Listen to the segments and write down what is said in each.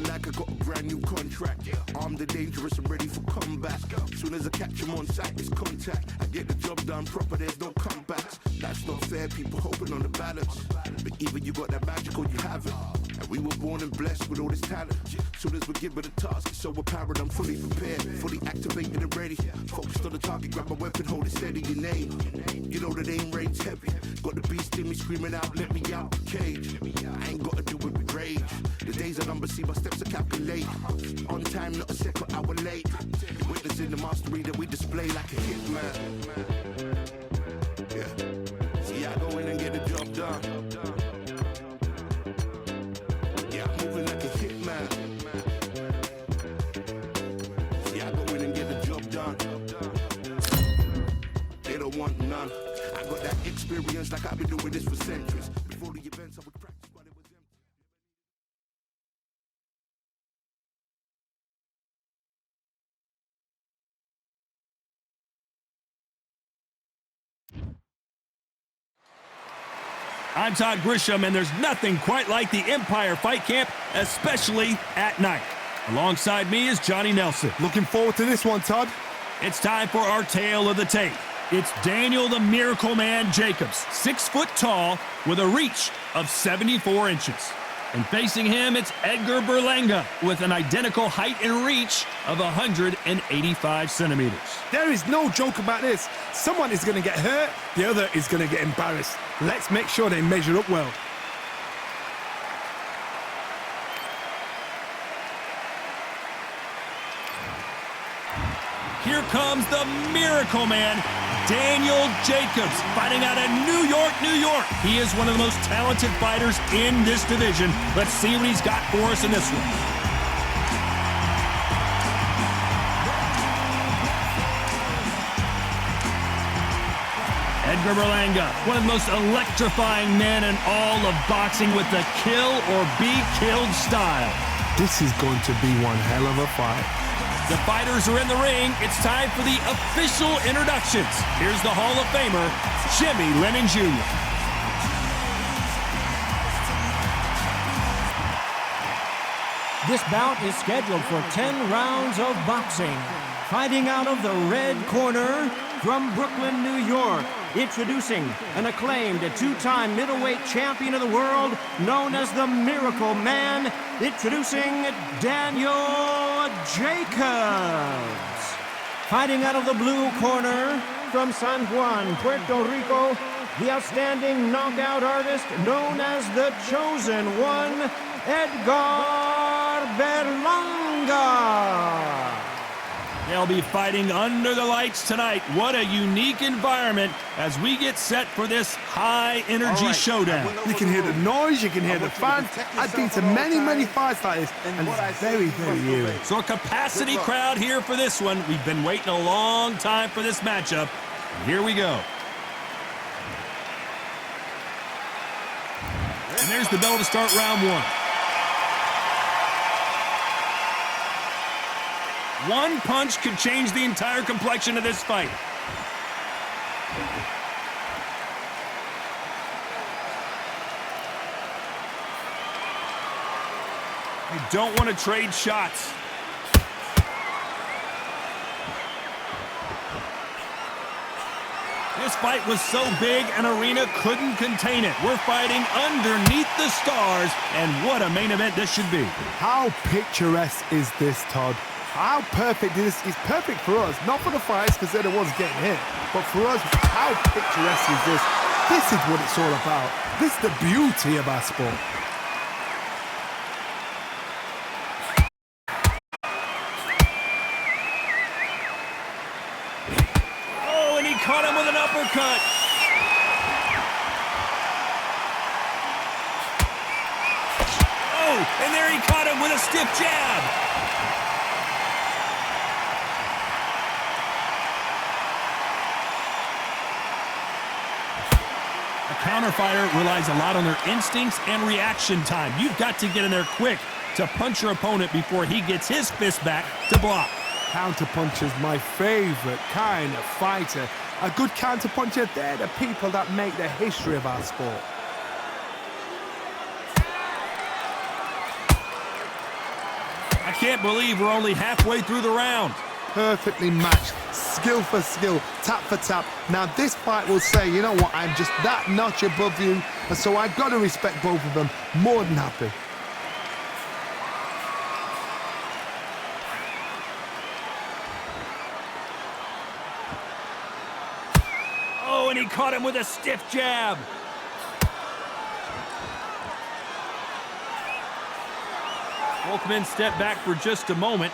like I got a brand new contract. Armed and dangerous and ready for combat. Soon as I catch him on sight, it's contact. I get the job done proper, there's no comebacks. That's not fair, people hoping on the balance. But either you got that magic or you haven't. And we were born and blessed with all this talent. Soon as we're given a task, it's so apparent I'm fully prepared, fully activated and ready. Focused on the target, grab my weapon, hold it steady, your name. You know that aim rain's heavy. Got the beast in me screaming out, let me out the cage. I ain't gotta do it with rage. The days are numbered, see my steps are calculated. On time, not a second hour late. Witnessing the mastery that we display like a hitman. Yeah. See, I go in and get the job done. Yeah, I'm moving like a hitman. See, I go in and get the job done. They don't want none. I got that experience like I've been doing this for centuries. Before the events I would practice while it was empty. I'm Todd Grisham, and there's nothing quite like the Empire Fight Camp, especially at night. Alongside me is Johnny Nelson. Looking forward to this one, Todd. It's time for our tale of the tape. It's Daniel the Miracle Man Jacobs, 6 foot tall with a reach of 74 inches. And facing him, it's Edgar Berlanga with an identical height and reach of 185 centimeters. There is no joke about this. Someone is going to get hurt, the other is going to get embarrassed. Let's make sure they measure up well. Here comes the Miracle Man, Daniel Jacobs, fighting out of New York, New York. He is one of the most talented fighters in this division. Let's see what he's got for us in this one. Edgar Berlanga, one of the most electrifying men in all of boxing with the kill or be killed style. This is going to be one hell of a fight. The fighters are in the ring. It's time for the official introductions. Here's the Hall of Famer, Jimmy Lennon Jr. This bout is scheduled for 10 rounds of boxing. Fighting out of the red corner from Brooklyn, New York, introducing an acclaimed two-time middleweight champion of the world known as the Miracle Man, introducing Daniel Jacobs. Fighting out of the blue corner from San Juan, Puerto Rico, the outstanding knockout artist known as the Chosen One, Edgar Berlanga. They'll be fighting under the lights tonight. What a unique environment as we get set for this high-energy showdown. You can hear the noise, you can hear the fans. I've been to many, many fights like this, and it's very, very eerie. So a capacity crowd here for this one. We've been waiting a long time for this matchup. Here we go. And there's the bell to start round one. One punch could change the entire complexion of this fight. You don't want to trade shots. This fight was so big, an arena couldn't contain it. We're fighting underneath the stars, and what a main event this should be. How picturesque is this, Todd? How perfect is this? It's perfect for us, not for the fighters because they're the ones getting hit, but for us, how picturesque is this? This is what it's all about. This is the beauty of our sport. Oh, and he caught him with an uppercut. Oh, and there he caught him with a stiff jab. Counterfighter relies a lot on their instincts and reaction time. You've got to get in there quick to punch your opponent before he gets his fist back to block. Counterpuncher's my favorite kind of fighter. A good counterpuncher, they're the people that make the history of our sport. can't believe we're only halfway through the round. Perfectly matched, skill for skill, tap for tap. Now this fight will say, you know what, I'm just that notch above you, and so I've got to respect both of them. More than happy. Oh, and he caught him with a stiff jab. Both men step back for just a moment.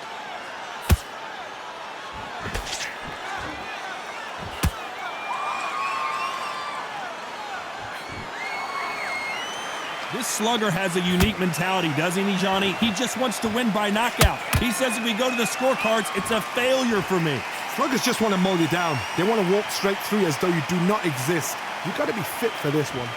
This slugger has a unique mentality, doesn't he, Johnny? He just wants to win by knockout. He says if we go to the scorecards, it's a failure for me. Sluggers just want to mow you down. They want to walk straight through you as though you do not exist. You've got to be fit for this one.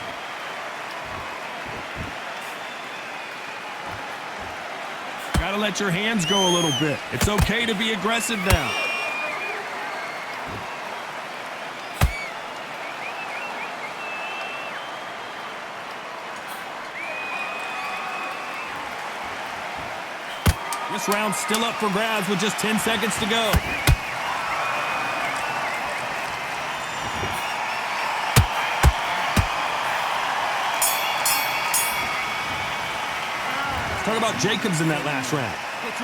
Gotta let your hands go a little bit. It's okay to be aggressive now. This round's still up for grabs with just 10 seconds to go. Talk about Jacobs in that last round.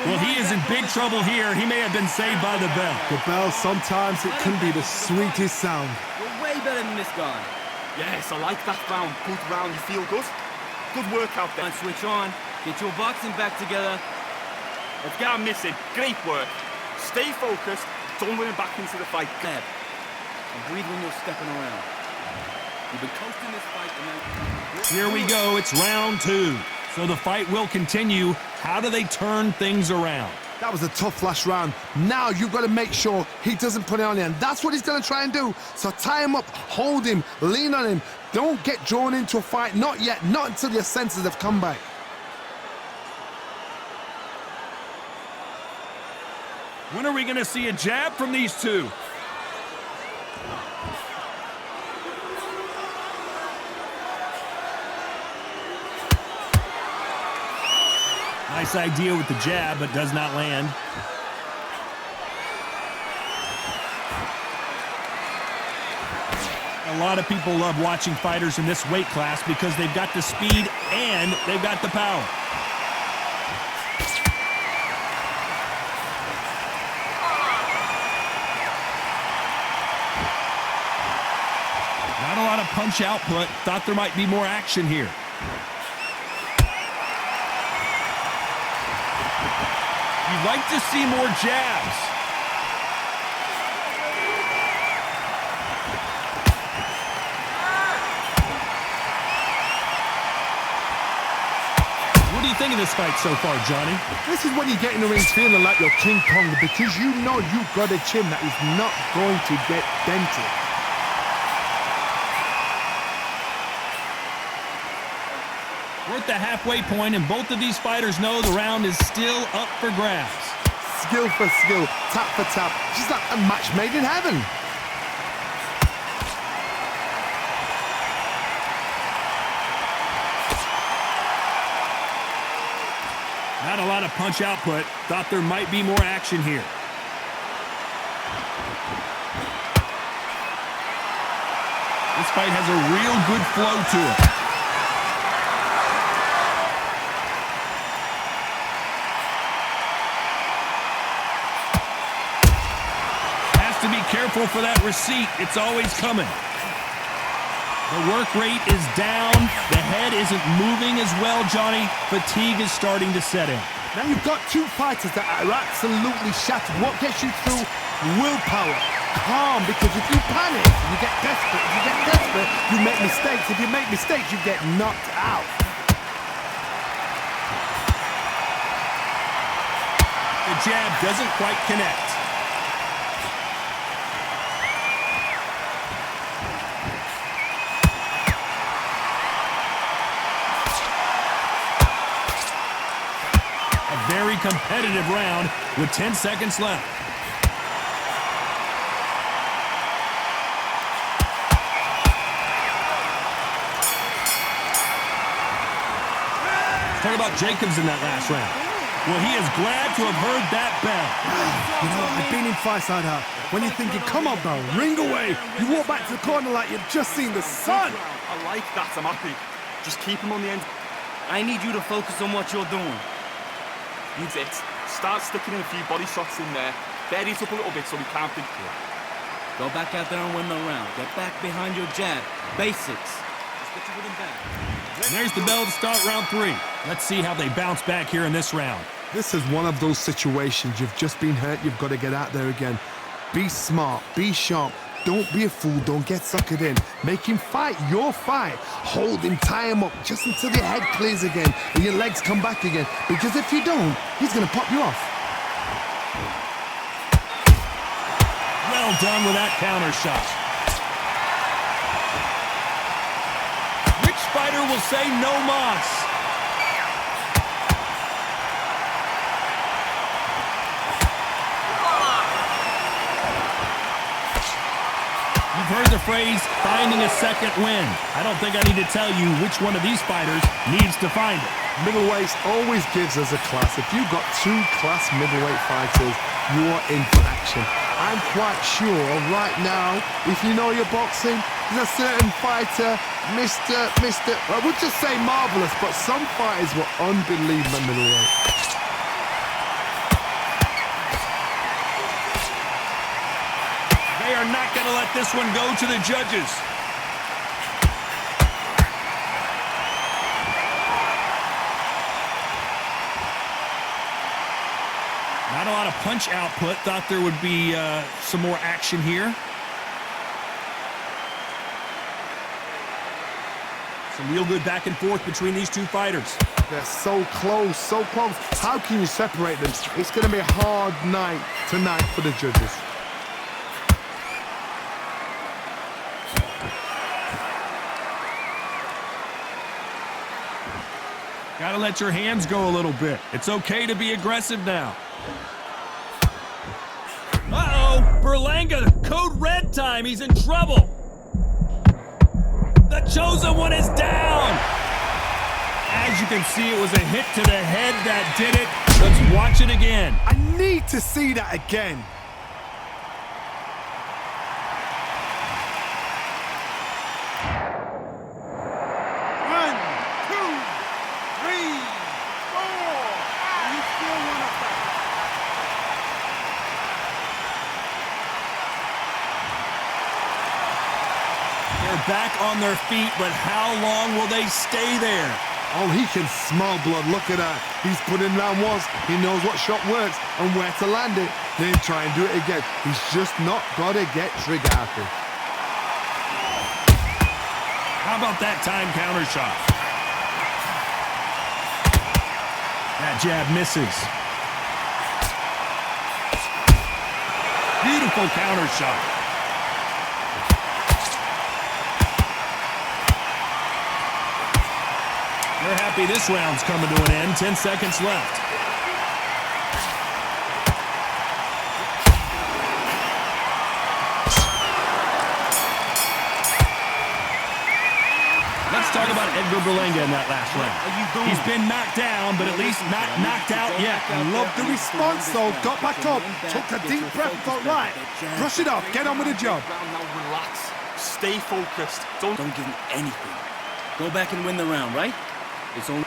Well, he is in big trouble here. He may have been saved by the bell. The bell, sometimes it can be the sweetest sound. You're way better than this guy. Yes, I like that round. Good round, you feel good? Good work out there. And switch on. Get your boxing back together. Let's get our missing. Great work. Stay focused. Don't run back into the fight. Step. And breathe when you're stepping around. You've been coasting this fight tonight. Here we go. It's round 2. So the fight will continue. How do they turn things around? That was a tough last round. Now you've got to make sure he doesn't put it on you, and that's what he's going to try and do. So tie him up, hold him, lean on him. Don't get drawn into a fight. Not yet. Not until your senses have come back. When are we going to see a jab from these two? Nice idea with the jab, but does not land. A lot of people love watching fighters in this weight class because they've got the speed and they've got the power. Not a lot of punch output. Thought there might be more action here. You'd like to see more jabs. What do you think of this fight so far, Johnny? This is when you get in the ring feeling like you're King Kong, because you know you've got a chin that is not going to get dented. We're at the halfway point, and both of these fighters know the round is still up for grabs. Skill for skill, tap for tap, just like a match made in heaven. Not a lot of punch output. Thought there might be more action here. This fight has a real good flow to it. To be careful for that receipt. It's always coming. The work rate is down. The head isn't moving as well, Johnny. Fatigue is starting to set in. Now you've got two fighters that are absolutely shattered. What gets you through? Willpower. Calm, because if you panic, you get desperate. If you get desperate, you make mistakes. If you make mistakes, you get knocked out. The jab doesn't quite connect. Very competitive round with 10 seconds left. Talk about Jacobs in that last round. Well, he is glad to have heard that bell. You know, I've been in fights like that. When you're thinking, come on, bell, ring away. You walk back to the corner like you've just seen the sun. I like that, I'm happy. Just keep him on the end. I need you to focus on what you're doing. Needs it. Start sticking in a few body shots in there. Bury it up a little bit so we can't think. Go back out there and win the round. Get back behind your jab. Basics. Just get your rhythm back. And there's the bell to start round 3. Let's see how they bounce back here in this round. This is one of those situations. You've just been hurt. You've got to get out there again. Be smart. Be sharp. Don't be a fool. Don't get suckered in. Make him fight your fight. Hold him, tie him up just until your head clears again and your legs come back again. Because if you don't, he's going to pop you off. Well done with that counter shot. Which fighter will say no mas? You've heard the phrase, finding a second win. I don't think I need to tell you which one of these fighters needs to find it. Middleweight always gives us a class. If you've got 2 class middleweight fighters, you are in for action. I'm quite sure right now, if you know your boxing, there's a certain fighter, well, we'll just say marvelous, but some fighters were unbelievable middleweight. They are not going to let this one go to the judges. Not a lot of punch output. Thought there would be some more action here. Some real good back and forth between these two fighters. They're so close, so close. How can you separate them? It's going to be a hard night tonight for the judges. Gotta let your hands go a little bit. It's okay to be aggressive now. Uh-oh, Berlanga, code red time, he's in trouble. The chosen one is down. As you can see, it was a hit to the head that did it. Let's watch it again. I need to see that again. Back on their feet, but how long will they stay there? Oh, he can smell blood. Look at that. He's put in round once. He knows what shot works and where to land it. Then try and do it again. He's just not got to get trigger happy. How about that time counter shot? That jab misses. Beautiful counter shot. They're happy this round's coming to an end. 10 seconds left. Let's talk about Edgar Berlanga in that last round. He's been knocked down, but at least not knocked out yet. Love the response, though. Got back up, took a deep breath and thought, right, brush it off, get on with the job. Now relax. Stay focused. Don't give him anything. Go back and win the round, right? It's only...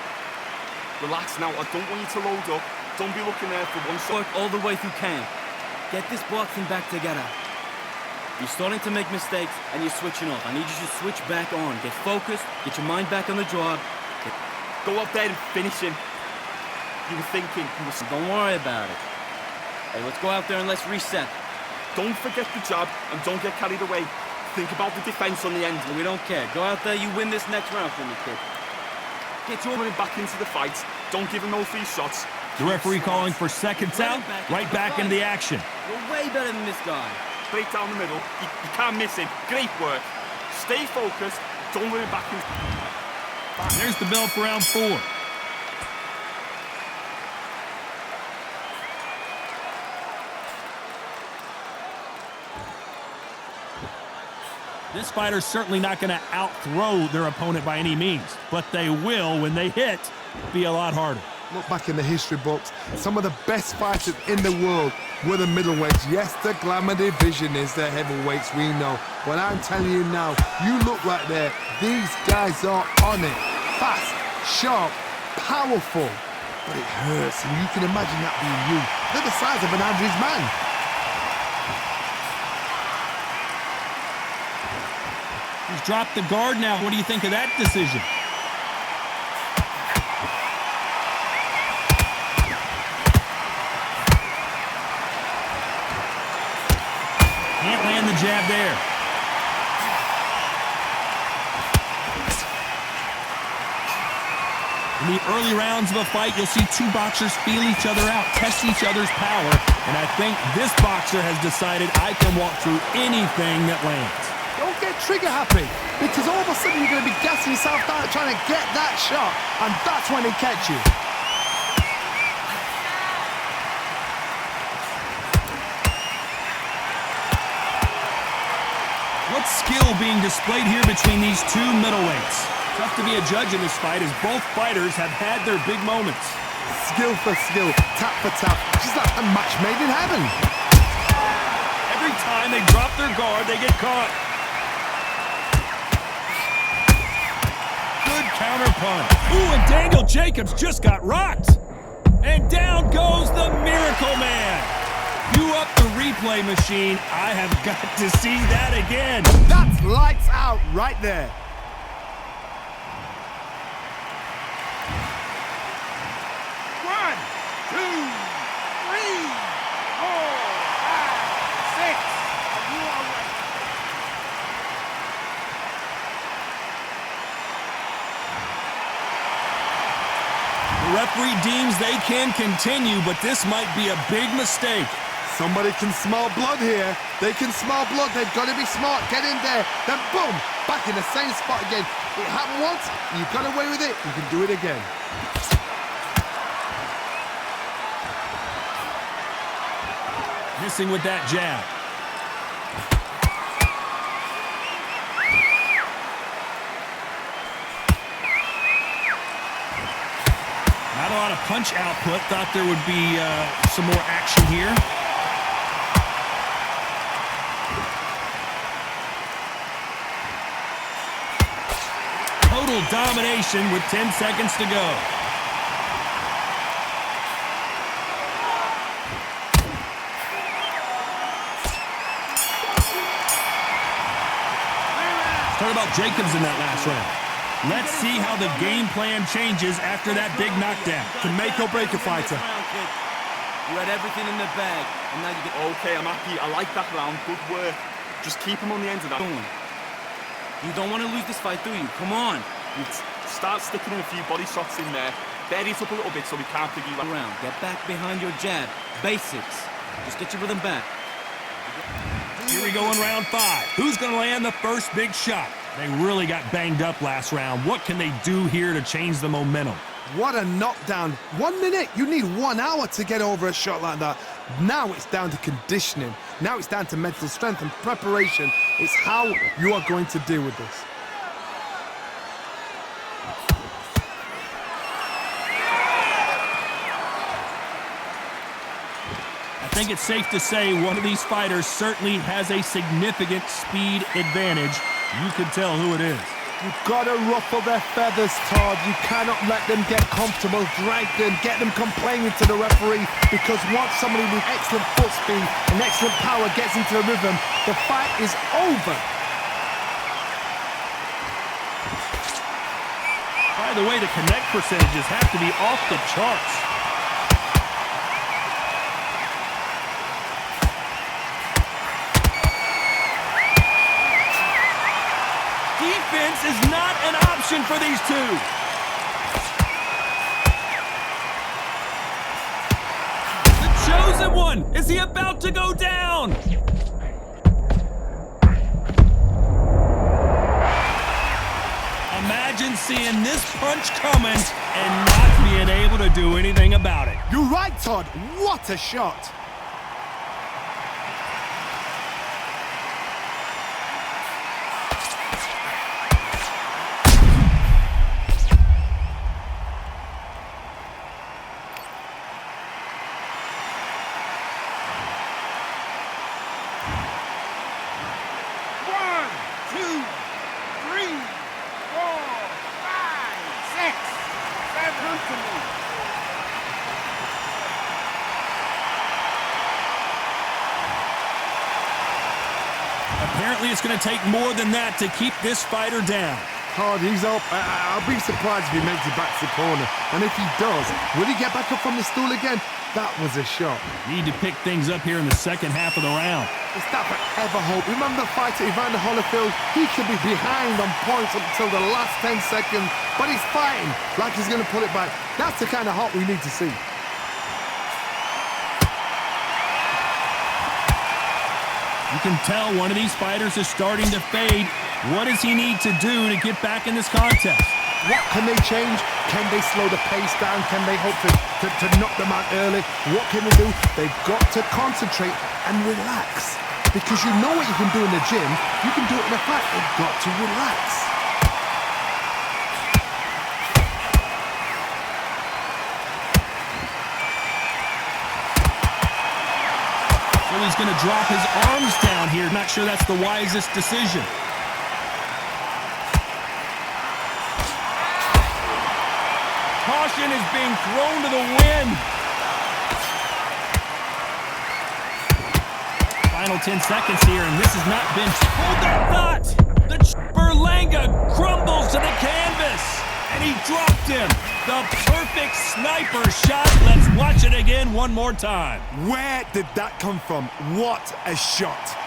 Relax now. I don't want you to load up. Don't be looking there for one shot. Work all the way through camp. Get this boxing back together. You're starting to make mistakes, and you're switching off. I need you to switch back on. Get focused. Get your mind back on the job. Go up there and finish him. You were thinking. Don't worry about it. Hey, let's go out there and let's reset. Don't forget the jab, and don't get carried away. Think about the defense on the end. We don't care. Go out there. You win this next round for me, kid. Get your money back into the fight. Don't give him no free shots. The referee calling for seconds out. Right back into the action. You're way better than this guy. Break down the middle. You can't miss him. Great work. Stay focused. Don't let him back in. There's the bell for round 4. This fighter's certainly not going to out-throw their opponent by any means, but they will, when they hit, be a lot harder. Look back in the history books, some of the best fighters in the world were the middleweights. Yes, the glamour division is the heavyweights, we know. But I'm telling you now, you look right there, these guys are on it. Fast, sharp, powerful. But it hurts, and you can imagine that being you. They're the size of an average man. He's dropped the guard now. What do you think of that decision? Can't land the jab there. In the early rounds of a fight, you'll see two boxers feel each other out, test each other's power, and I think this boxer has decided I can walk through anything that lands. Don't get trigger happy, because all of a sudden you're going to be gassing yourself down trying to get that shot, and that's when it catch you. What skill being displayed here between these two middleweights? Tough to be a judge in this fight as both fighters have had their big moments. Skill for skill, tap for tap, just like a match made in heaven. Every time they drop their guard, they get caught. Good counter punch. Ooh, and Daniel Jacobs just got rocked. And down goes the Miracle Man. Cue up the replay machine. I have got to see that again. That's lights out right there. The referee deems they can continue, but this might be a big mistake. Somebody can smell blood here. They can smell blood. They've got to be smart. Get in there. Then boom, back in the same spot again. It happened once. You got away with it. You can do it again. Missing with that jab. Not a lot of punch output. Thought there would be some more action here. Total domination with 10 seconds to go. Talk about Jacobs in that last round. Let's see how the game plan changes after that big knockdown. Can make or break a fighter. You had everything in the bag, and now you get... Okay, I'm happy. I like that round. Good work. Just keep him on the end of that. You don't want to lose this fight, do you? Come on. You start sticking in a few body shots in there. Bury it up a little bit so we can't piggy around. Get back behind your jab. Basics. Just get your rhythm back. Here we go in round 5. Who's going to land the first big shot? They really got banged up last round. What can they do here to change the momentum? What a knockdown. 1 minute. You need 1 hour to get over a shot like that. Now it's down to conditioning. Now it's down to mental strength and preparation. It's how you are going to deal with this. I think it's safe to say one of these fighters certainly has a significant speed advantage. You can tell who it is. You've got to ruffle their feathers, Todd. You cannot let them get comfortable, drag them, get them complaining to the referee, because once somebody with excellent foot speed and excellent power gets into the rhythm, the fight is over. By the way, the connect percentages have to be off the charts. Defense is not an option for these two. The chosen one. Is he about to go down? Imagine seeing this punch coming and not being able to do anything about it. You're right, Todd. What a shot. 3, 4, 5, 6, 7. Apparently, it's going to take more than that to keep this fighter down. Hard, he's up. I'll be surprised if he makes it back to the corner. And if he does, will he get back up from the stool again? That was a shot. Need to pick things up here in the second half of the round. Is that forever hope? Remember the fight at Evander Holyfield? He could be behind on points up until the last 10 seconds, but he's fighting like he's going to pull it back. That's the kind of hope we need to see. You can tell one of these fighters is starting to fade. What does he need to do to get back in this contest? What can they change? Can they slow the pace down? Can they hope to knock them out early? What can they do? They've got to concentrate and relax. Because you know what you can do in the gym, you can do it in a fight. They've got to relax. So he's going to drop his arms down here. Not sure that's the wisest decision. Caution is being thrown to the wind. Final 10 seconds here, and this has not been... Hold that thought! The Berlanga crumbles to the canvas, and he dropped him. The perfect sniper shot. Let's watch it again one more time. Where did that come from? What a shot.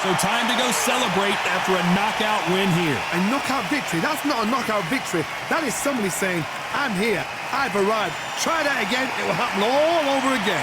So time to go celebrate after a knockout win here. A knockout victory? That's not a knockout victory. That is somebody saying, I'm here, I've arrived. Try that again, it will happen all over again.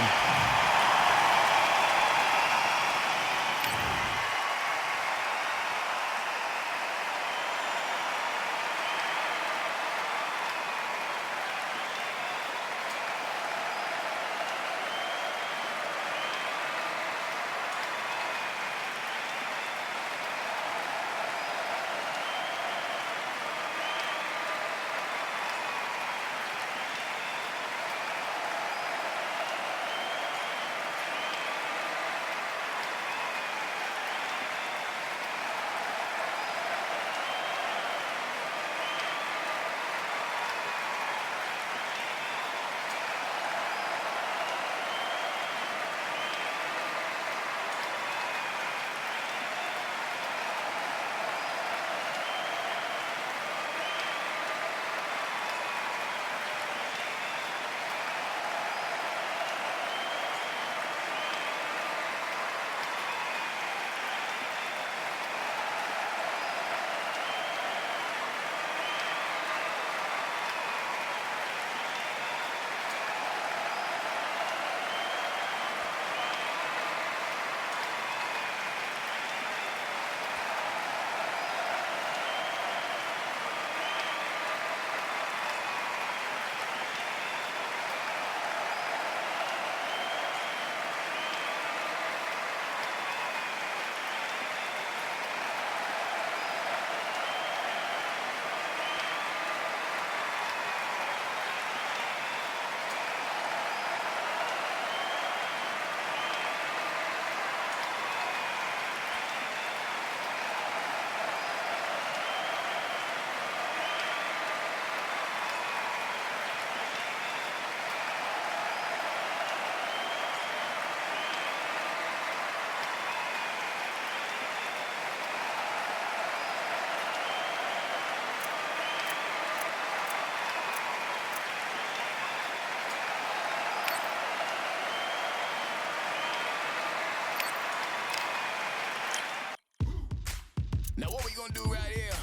Now what we gonna do right here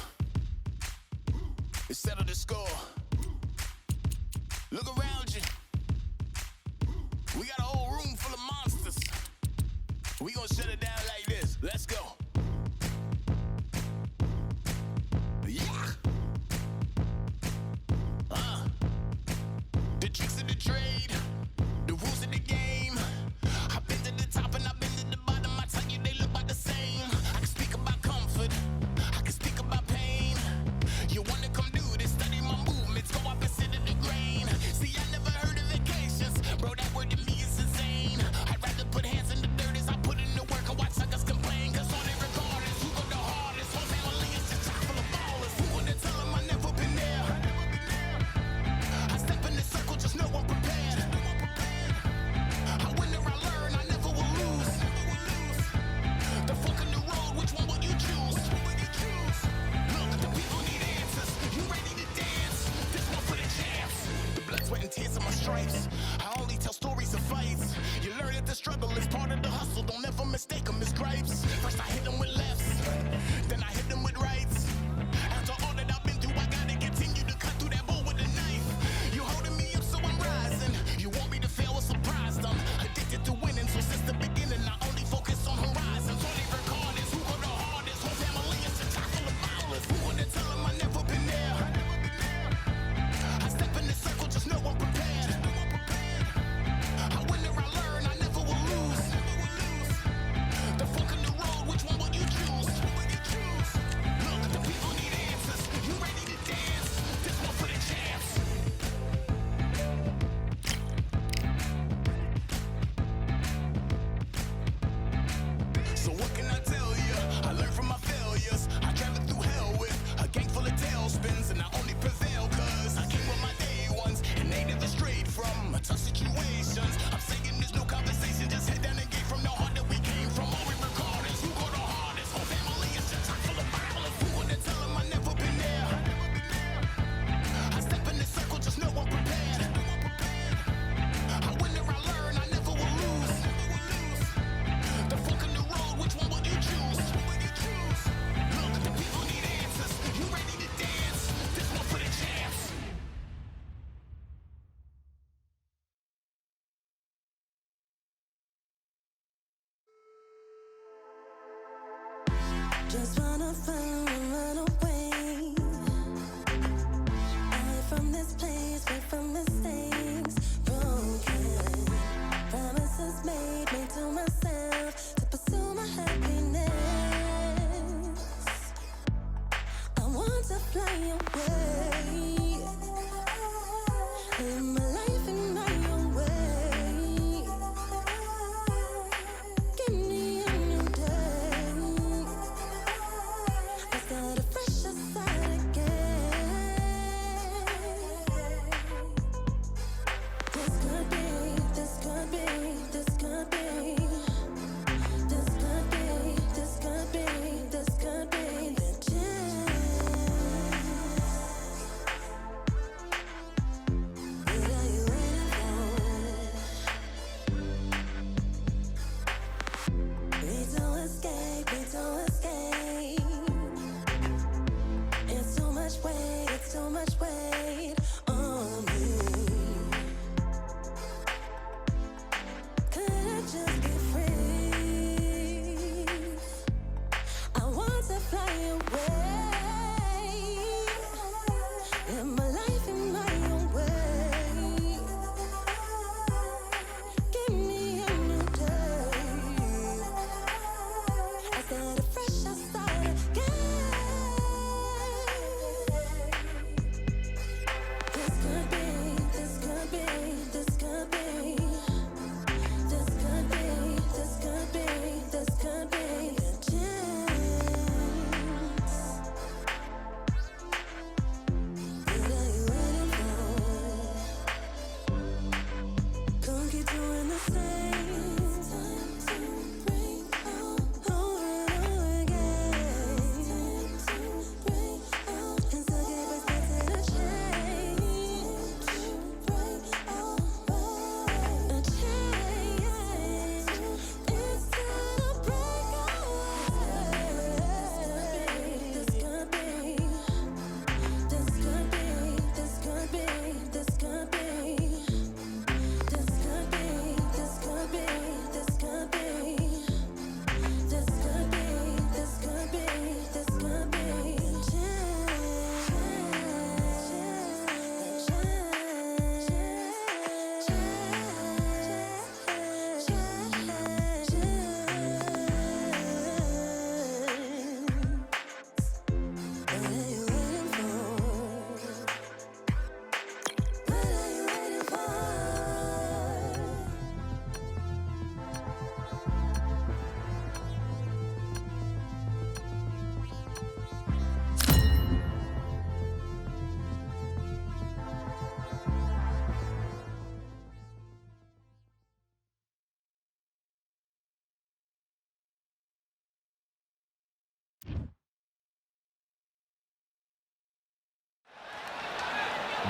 is settle the score. Look around you. We gon' shut it down like this. Let's go. Yeah. The tricks of the trade, the rules of the game. I've been to the top and I've been to the bottom. I tell you they look about the same. I can speak about comfort, I can speak about pain. You wanna come do this, study my movements, go opposite of the grain. See, I never heard of vacations, bro, that word to me is insane. I'd rather put hands in the dirt as I put in the work and watch suckers complain. Cause all they regard is who go the hardest. Whole family is just chock full of ballers. Who wanna tell them I never been there? I step in the circle, just know I'm prepared. I win or I learn, I never will lose. The fork in the road, which one will you choose? Look, the people need answers. You ready to dance? This one for the champs. The blood, sweat, and tears of my stripes. I only tell stories of fights. You learn that the struggle is part of the hustle. Don't ever mistake them as gripes. First I hit them with lefts, then I hit them with rights. After all that I've been through, I gotta continue to cut through that bull with a knife. You holding me up, so I'm rising. You want me to fail or surprised? I'm addicted to winning, so since the beginning, I only focus on horizons. All they record is who go the hardest. Whole family is a chock full of ballers. Who wanna tell them I never been there? I step in the circle, just know I'm prepared. I win or I learn, I never will lose. The fork in the road, which one will you choose? Look, the people need answers. You ready to dance? This one for the champs. So what can I tell you? I learned from my failures. I traveled through hell with a gang full of tailspins, and I only prevail cause I came with my day ones, and they never strayed from tough situations. I'm saying there's no conversation, just head down and get from the heart that we came from. All we record is who go the hardest. Whole family is just chock full of ballers. Who wanna tell them I never been there? I step in the circle, just know I'm prepared. I win or I learn, I never will lose. The fork in the road, which one will you choose? Look, the people need answers. You ready to dance? This one for the champs. Just wanna find and run away. Away from this place, away from mistakes. Broken promises made to myself to pursue my happiness. I want to fly away. Live my life in my own way. Give me a new day. Let's start a fresh start again.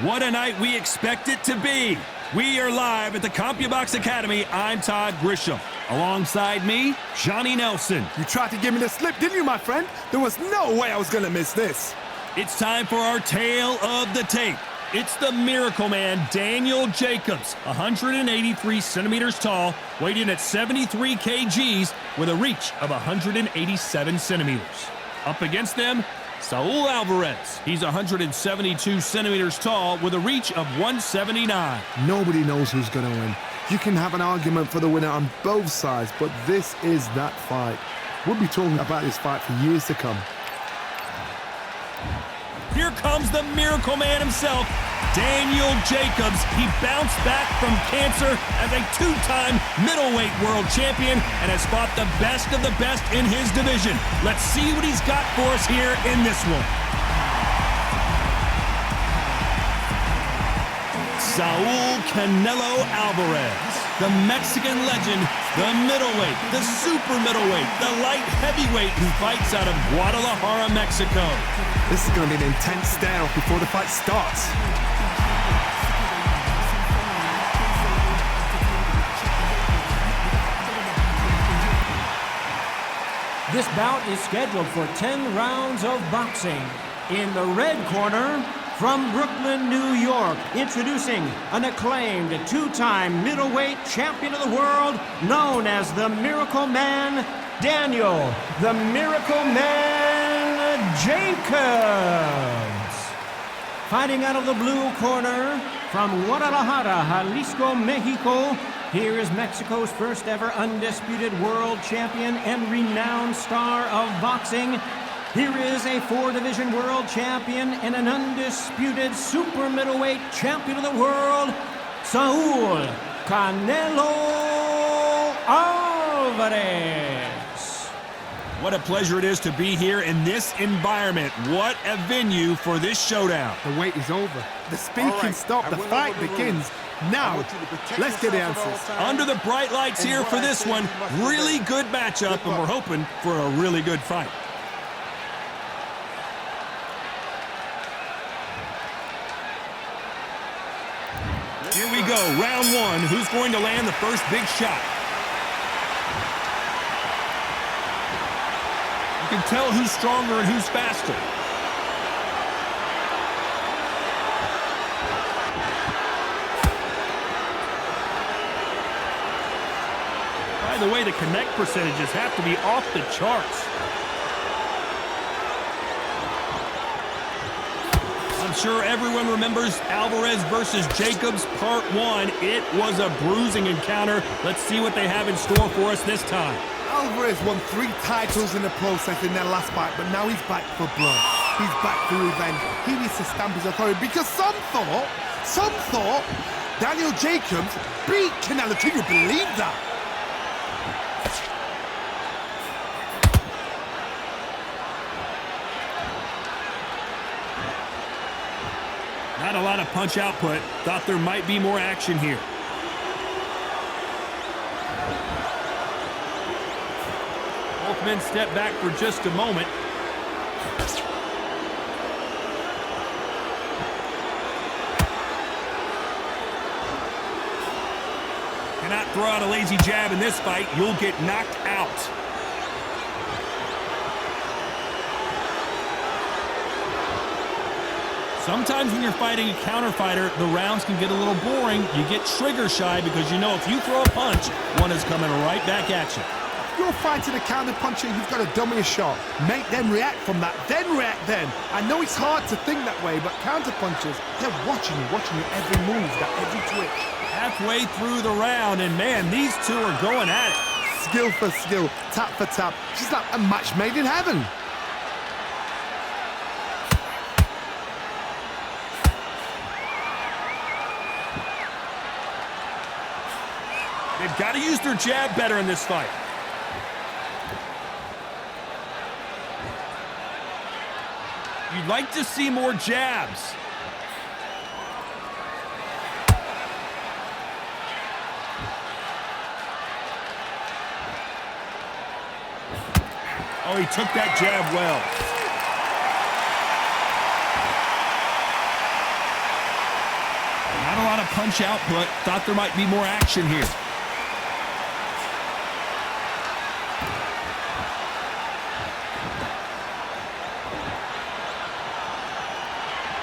What a night we expect it to be. We are live at the CompuBox Academy. I'm Todd Grisham. Alongside me, Johnny Nelson. You tried to give me the slip, didn't you, my friend? There was no way I was going to miss this. It's time for our tale of the tape. It's the Miracle Man, Daniel Jacobs, 183 centimeters tall, weighed in at 73 kgs with a reach of 187 centimeters. Up against them, Saul Alvarez. He's 172 centimeters tall with a reach of 179. Nobody knows who's going to win. You can have an argument for the winner on both sides, but this is that fight. We'll be talking about this fight for years to come. Here comes the Miracle Man himself, Daniel Jacobs. He bounced back from cancer as a two-time middleweight world champion and has fought the best of the best in his division. Let's see what he's got for us here in this one. Saul Canelo Alvarez, the Mexican legend, the middleweight, the super middleweight, the light heavyweight who fights out of Guadalajara, Mexico. This is going to be an intense stare-off before the fight starts. This bout is scheduled for 10 rounds of boxing. In the red corner, from Brooklyn, New York, introducing an acclaimed two-time middleweight champion of the world known as the Miracle Man, Daniel the Miracle Man Jacobs. Fighting out of the blue corner, from Guadalajara, Jalisco, Mexico, here is Mexico's first ever undisputed world champion and renowned star of boxing. Here is a four-division world champion and an undisputed super middleweight champion of the world, Saul Canelo Alvarez. What a pleasure it is to be here in this environment. What a venue for this showdown. The wait is over. The speaking stopped. The fight begins. Now, let's get the answers. Under the bright lights here for this one. Really good matchup, and we're hoping for a really good fight. Here we go, round one. Who's going to land the first big shot? You can tell who's stronger and who's faster. By the way, the connect percentages have to be off the charts. I'm sure everyone remembers Alvarez versus Jacobs Part 1. It was a bruising encounter. Let's see what they have in store for us this time. Alvarez won 3 titles in the process in their last fight, but now he's back for blood. He's back for revenge. He needs to stamp his authority because some thought Daniel Jacobs beat Canelo. Can you believe that? Not a lot of punch output. Thought there might be more action here. Both men step back for just a moment. Cannot throw out a lazy jab in this fight. You'll get knocked out. Sometimes when you're fighting a counter fighter, the rounds can get a little boring. You get trigger shy because you know if you throw a punch, one is coming right back at you. If you're fighting a counter puncher, you've got to dummy a shot. Make them react from that, then react then. I know it's hard to think that way, but counter punchers, they're watching you every move, that every twitch. Halfway through the round, and man, these two are going at it. Skill for skill, tap for tap. She's like a match made in heaven. They've got to use their jab better in this fight. You'd like to see more jabs. Oh, he took that jab well. Not a lot of punch output. Thought there might be more action here.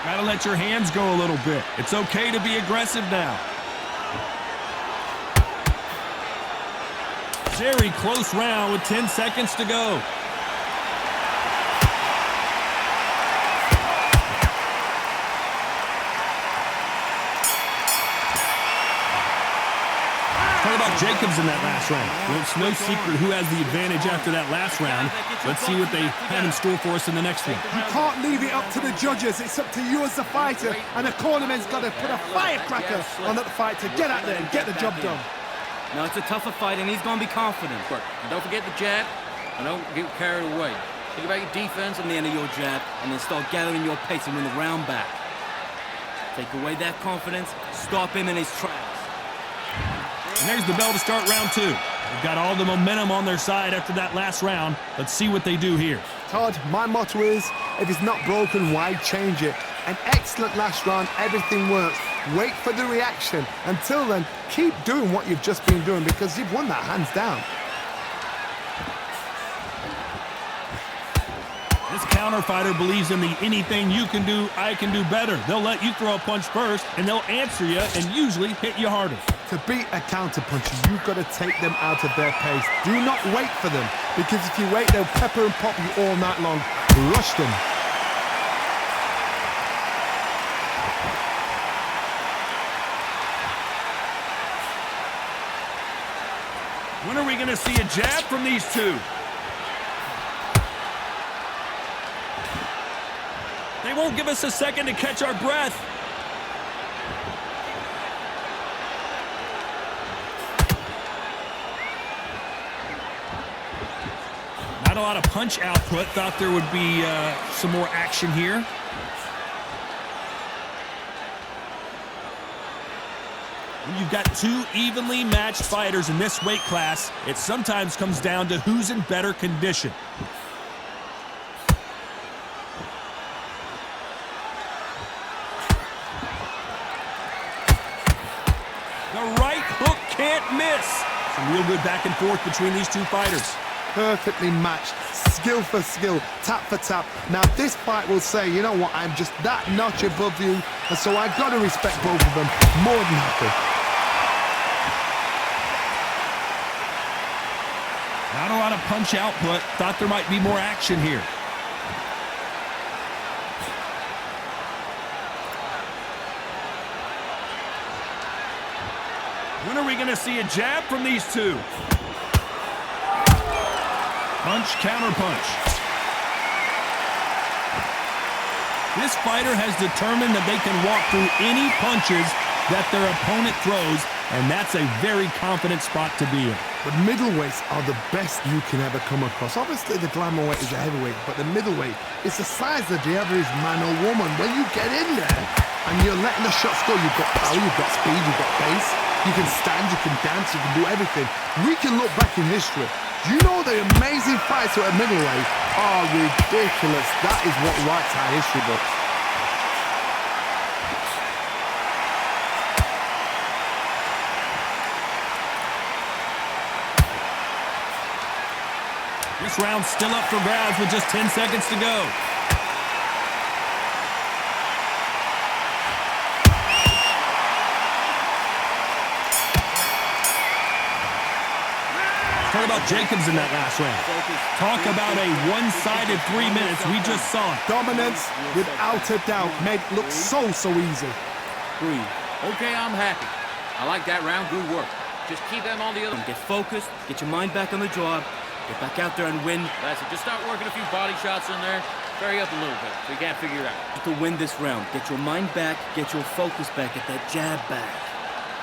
Gotta let your hands go a little bit. It's okay to be aggressive now. Very close round with 10 seconds to go. Talk about Jacobs in that last round. Well, it's no secret who has the advantage after that last round. Let's see what they have in store for us in the next one. You can't leave it up to the judges. It's up to you as the fighter, and the cornerman's got to put a firecracker on that fight to get out there and get the job done. Now, it's a tougher fight, and he's going to be confident. And don't forget the jab, and don't get carried away. Think about your defense. On the end of your jab, and then start gathering your pace and win the round back. Take away that confidence, stop him in his tracks. And there's the bell to start round two. They've got all the momentum on their side after that last round. Let's see what they do here. Todd, my motto is, if it's not broken, why change it? An excellent last round, everything works. Wait for the reaction. Until then, keep doing what you've just been doing because you've won that hands down. This counter fighter believes in the anything you can do, I can do better. They'll let you throw a punch first, and they'll answer you and usually hit you harder. To beat a counter puncher, you've got to take them out of their pace. Do not wait for them, because if you wait, they'll pepper and pop you all night long. Rush them. When are we going to see a jab from these two? They won't give us a second to catch our breath. Not a lot of punch output. Thought there would be some more action here. When you've got two evenly matched fighters in this weight class, it sometimes comes down to who's in better condition. The right hook can't miss. Some real good back and forth between these two fighters. Perfectly matched, skill for skill, tap for tap. Now this fight will say, you know what, I'm just that notch above you, and so I've got to respect both of them more than happy. Not a lot of punch output. Thought there might be more action here. When are we going to see a jab from these two? Punch, counter punch. This fighter has determined that they can walk through any punches that their opponent throws, and that's a very confident spot to be in. But middleweights are the best you can ever come across. Obviously, the glamour weight is a heavyweight, but the middleweight is the size of the average man or woman. When you get in there and you're letting the shots go, you've got power, you've got speed, you've got pace. You can stand, you can dance, you can do everything. We can look back in history. Do you know the amazing fights at middleweight are ridiculous? That is what writes our history books. This round's still up for grabs with just 10 seconds to go. Talk about Jacobs in that last round. Talk about a one-sided 3 minutes. We just saw it. Dominance, without a doubt, made it look so easy. Breathe. Okay, I'm happy. I like that round. Good work. Just keep them on the other. Get focused, get your mind back on the job, get back out there and win. That's it. Just start working a few body shots in there. Vary up a little bit so you can't figure it out. To win this round, get your mind back, get your focus back, get that jab back.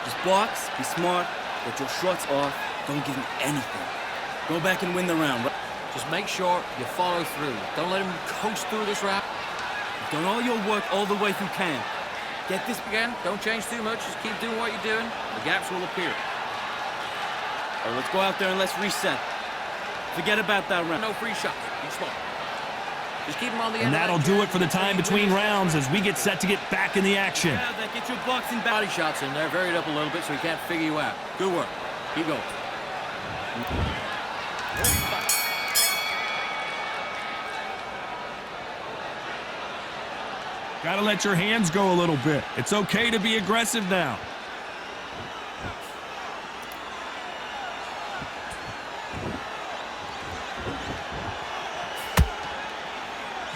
Just box, be smart, get your shots off, don't give him anything. Go back and win the round. Just make sure you follow through. Don't let him coast through this round. You've done all your work all the way through camp. Get this again. Don't change too much. Just keep doing what you're doing. The gaps will appear. All right, let's go out there and let's reset. Forget about that round. No free shots. Be smart. Just keep him on the And end of that'll that do jab it for the time between rounds as we get set to get back in the action. Yeah, that gets your boxing back. Body shots in there, varied up a little bit so he can't figure you out. Good work. Keep going. Gotta let your hands go a little bit. It's okay to be aggressive now.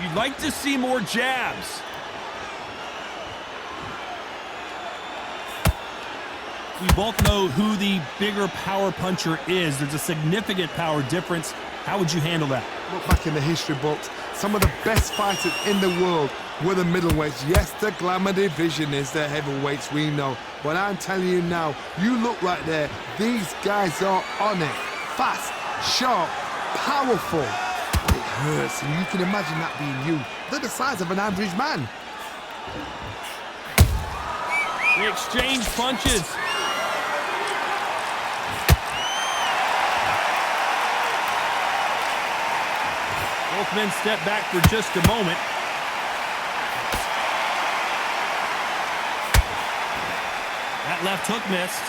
You'd like to see more jabs. We both know who the bigger power puncher is. There's a significant power difference. How would you handle that? Look back in the history books. Some of the best fighters in the world were the middleweights. Yes, the glamour division is the heavyweights, we know. But I'm telling you now, you look right there. These guys are on it. Fast, sharp, powerful. It hurts, and you can imagine that being you. They're the size of an average man. They exchange punches. Both men step back for just a moment. That left hook missed.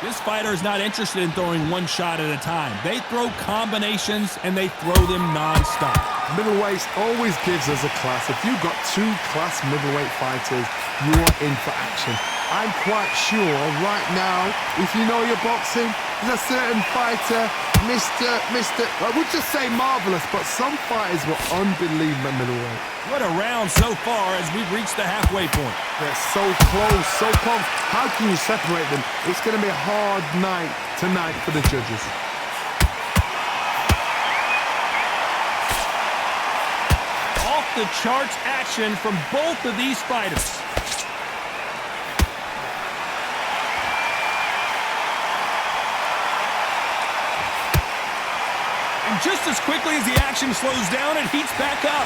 This fighter is not interested in throwing one shot at a time. They throw combinations and they throw them non-stop. Middleweight always gives us a class. If you've got two class middleweight fighters, you are in for action. I'm quite sure right now, if you know your boxing, there's a certain fighter, I would just say marvelous, but some fighters were unbelievable middleweight. What a round so far as we've reached the halfway point. They're so close, so close. How can you separate them? It's going to be a hard night tonight for the judges. Off the charts action from both of these fighters. And just as quickly as the action slows down, it heats back up.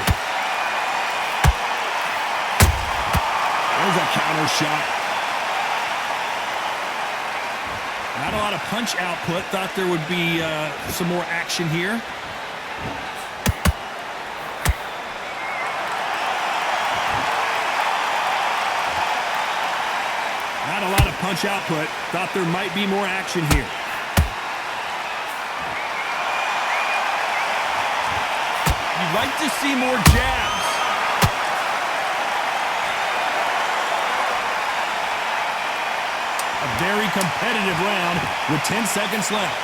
There's a counter shot. Not a lot of punch output. Thought there would be some more action here. Not a lot of punch output. Thought there might be more action here. You'd like to see more jabs. A very competitive round with 10 seconds left.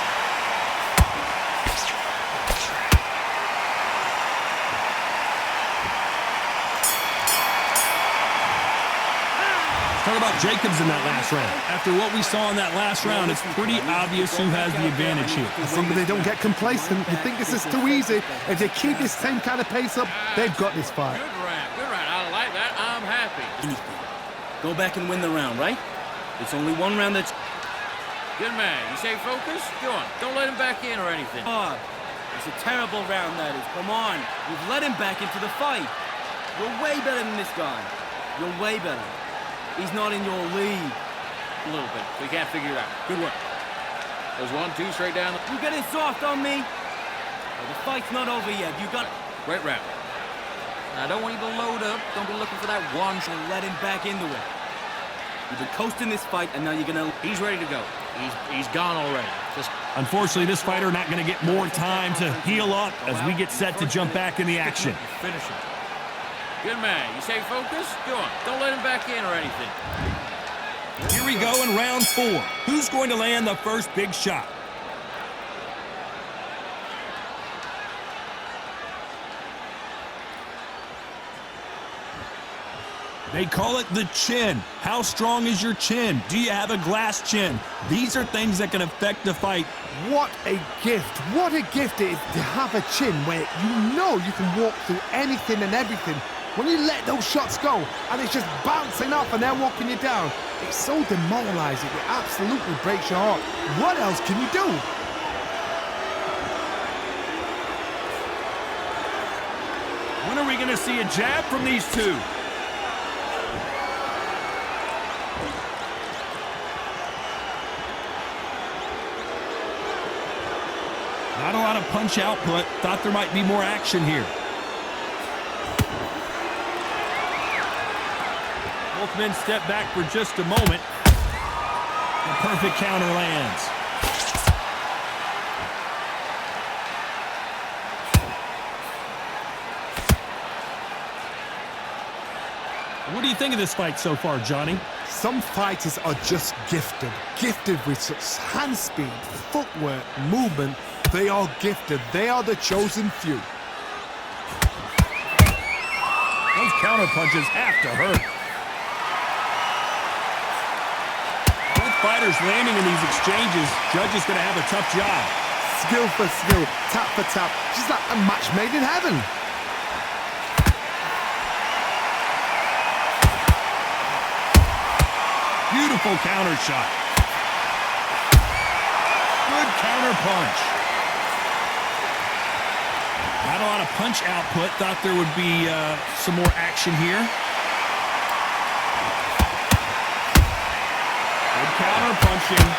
Talk about Jacobs in that last round. After what we saw in that last round, it's pretty obvious who has the advantage here. As long as they don't get complacent, you think this is too easy. If they keep this same kind of pace up, they've got this fight. Good round, good round. I like that. I'm happy. Anything. Go back and win the round, right? It's only one round that's... Good man. You say focus? Go on. Don't let him back in or anything. Bob, it's a terrible round, that is. Come on. You've let him back into the fight. You're way better than this guy. You're way better. He's not in your league. A little bit. We can't figure it out. Good work. There's 1, 2 straight down. You getting soft on me? Well, the fight's not over yet. You got... Great round. Now, I don't want you to load up. Don't be looking for that one. And let him back into it. You've been coasting this fight, and now you're gonna... He's ready to go. He's gone already. Just... Unfortunately, this fighter not going to get more time to heal up as we get set to jump back in the action. Finish him. Good man. You say focus? Go on. Don't let him back in or anything. Here we go in round 4. Who's going to land the first big shot? They call it the chin. How strong is your chin? Do you have a glass chin? These are things that can affect the fight. What a gift. What a gift it is to have a chin where you know you can walk through anything and everything. When you let those shots go and it's just bouncing off and they're walking you down, it's so demoralizing. It absolutely breaks your heart. What else can you do? When are we going to see a jab from these two? Not a lot of punch output. Thought there might be more action here. Both men step back for just a moment. The perfect counter lands. What do you think of this fight so far, Johnny? Some fighters are just gifted with such hand speed, footwork, movement. They are gifted. They are the chosen few. Those counter punches have to hurt. Both fighters landing in these exchanges. Judge is going to have a tough job. Skill for skill, tap for tap. Just like a match made in heaven. Beautiful counter shot. Good counter punch. Not a lot of punch output. Thought there would be some more action here. Good counter punching.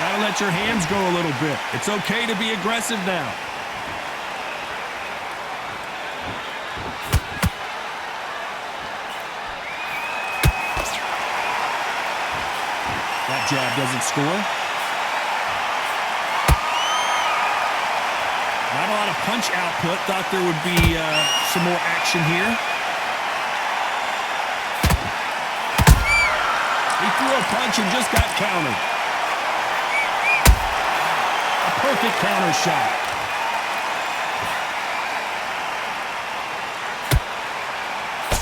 Gotta let your hands go a little bit. It's okay to be aggressive now. That jab doesn't score. Not a lot of punch output. Thought there would be some more action here. He threw a punch and just got countered. A perfect counter shot.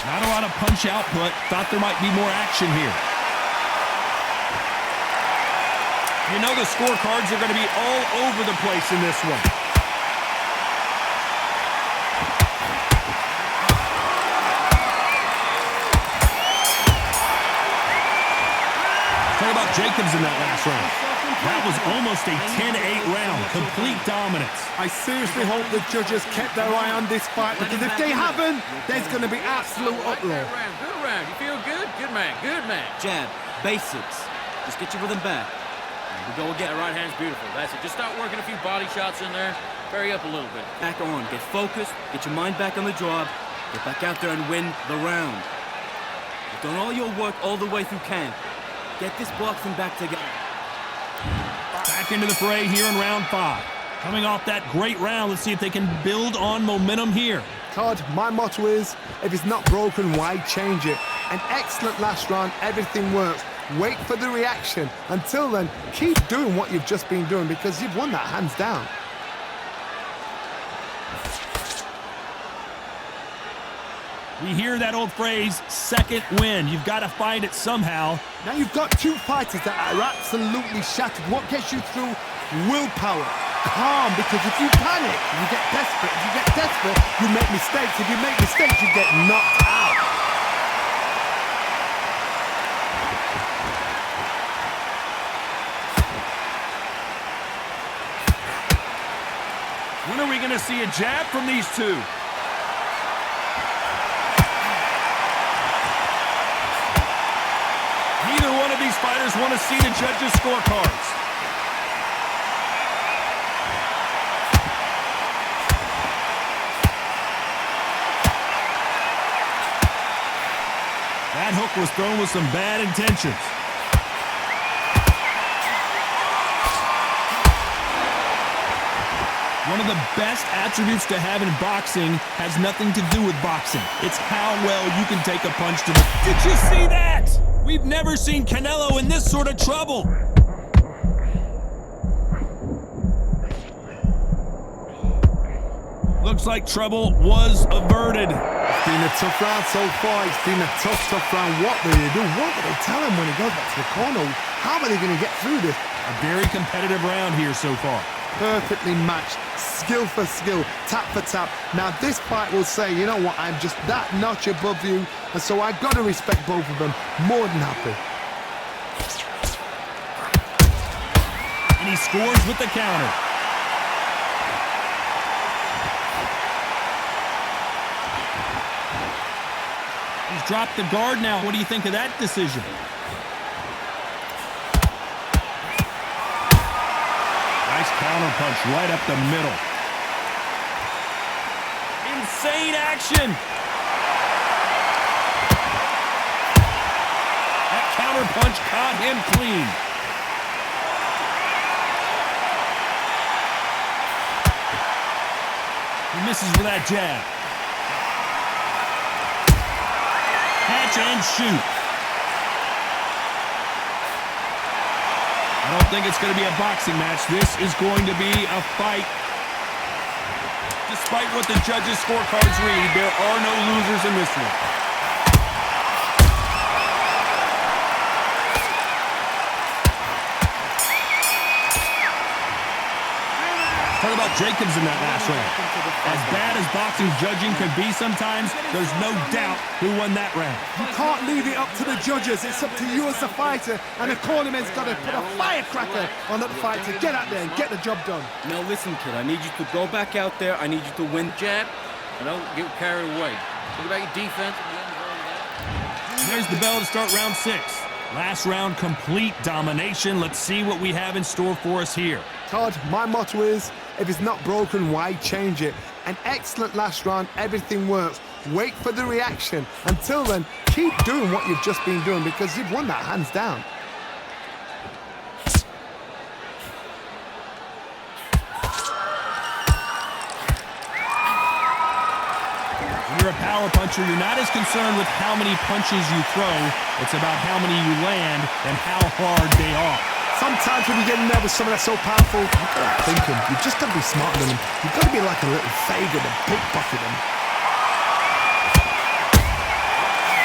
Not a lot of punch output. Thought there might be more action here. You know the scorecards are going to be all over the place in this one. What about Jacobs in that last round? That was almost a 10-8 round. Complete dominance. I seriously hope the judges kept their eye on this fight, because if they haven't, there's going to be absolute uproar. Good round. You feel good? Good man. Good man. Jab, basics. Just get your rhythm back. We go again. That right hand's beautiful. That's it. Just start working a few body shots in there. Vary up a little bit. Back on. Get focused. Get your mind back on the job. Get back out there and win the round. You've done all your work all the way through camp. Get this boxing back together. Back into the fray here in round 5. Coming off that great round, let's see if they can build on momentum here. Todd, my motto is, if it's not broken, why change it? An excellent last round. Everything works. Wait for the reaction. Until then, keep doing what you've just been doing, because you've won that hands down. We hear that old phrase, second win. You've got to find it somehow. Now you've got two fighters that are absolutely shattered. What gets you through? Willpower. Calm, because if you panic, you get desperate. If you get desperate, you make mistakes. If you make mistakes, you get knocked out. When are we going to see a jab from these two? Neither one of these fighters want to see the judges' scorecards. That hook was thrown with some bad intentions. One of the best attributes to have in boxing has nothing to do with boxing. It's how well you can take a punch to the... Did you see that? We've never seen Canelo in this sort of trouble. Looks like trouble was averted. It's been a tough round so far. It's been a tough round. What do they do? What do they tell him when he goes back to the corner? How are they going to get through this? A very competitive round here so far. Perfectly matched, skill for skill, tap for tap. Now this fight will say, you know what, I'm just that notch above you, and so I've got to respect both of them. More than happy. And he scores with the counter. He's dropped the guard now. What do you think of that decision? counter punch right up the middle. Insane action. That counter punch caught him clean. He misses with that jab. Catch and shoot. I don't think it's going to be a boxing match. This is going to be a fight. Despite what the judges' scorecards read, there are no losers in this one. Talk about Jacobs in that last round. As bad as boxing judging could be sometimes, there's no doubt who won that round. You can't leave it up to the judges. It's up to you as a fighter, and the cornerman's got to put a firecracker on that fight to get out there and get the job done. Now listen, kid, I need you to go back out there. I need you to win. Jab, and don't get carried away. Think about your defense. There's the bell to start round 6. Last round, complete domination. Let's see what we have in store for us here. Todd, my motto is, if it's not broken, why change it? An excellent last round, everything works. Wait for the reaction. Until then, keep doing what you've just been doing because you've won that hands down. When you're a power puncher, you're not as concerned with how many punches you throw. It's about how many you land and how hard they are. Sometimes when you get in there with someone that's so powerful, you've got to think him. You've just got to be smarter than him. You've got to be like a little Fagin and pickpocket him.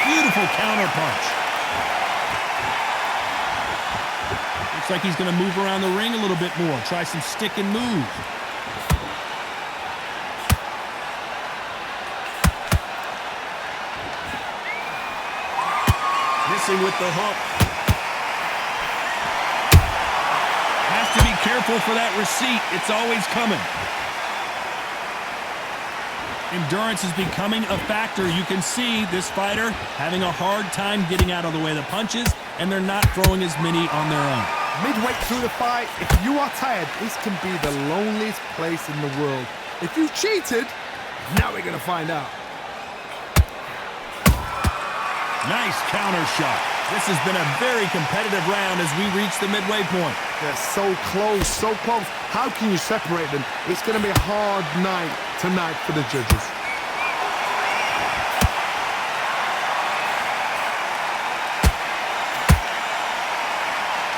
Beautiful counter punch. Looks like he's going to move around the ring a little bit more. Try some stick and move. Missing with the hook. Has to be careful for that receipt. It's always coming. Endurance is becoming a factor. You can see this fighter having a hard time getting out of the way of the punches, and they're not throwing as many on their own. Midway through the fight, if you are tired, this can be the loneliest place in the world. If you cheated, now we're going to find out. Nice counter shot. This has been a very competitive round as we reach the midway point. They're so close, so close. How can you separate them? It's going to be a hard night tonight for the judges.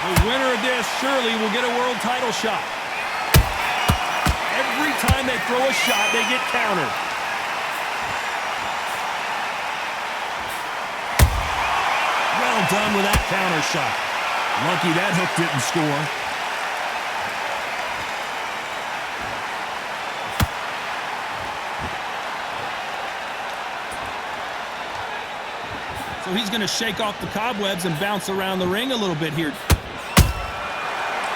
The winner of this surely will get a world title shot. Every time they throw a shot, they get countered. Well done with that counter shot. Lucky that hook didn't score. So he's going to shake off the cobwebs and bounce around the ring a little bit here.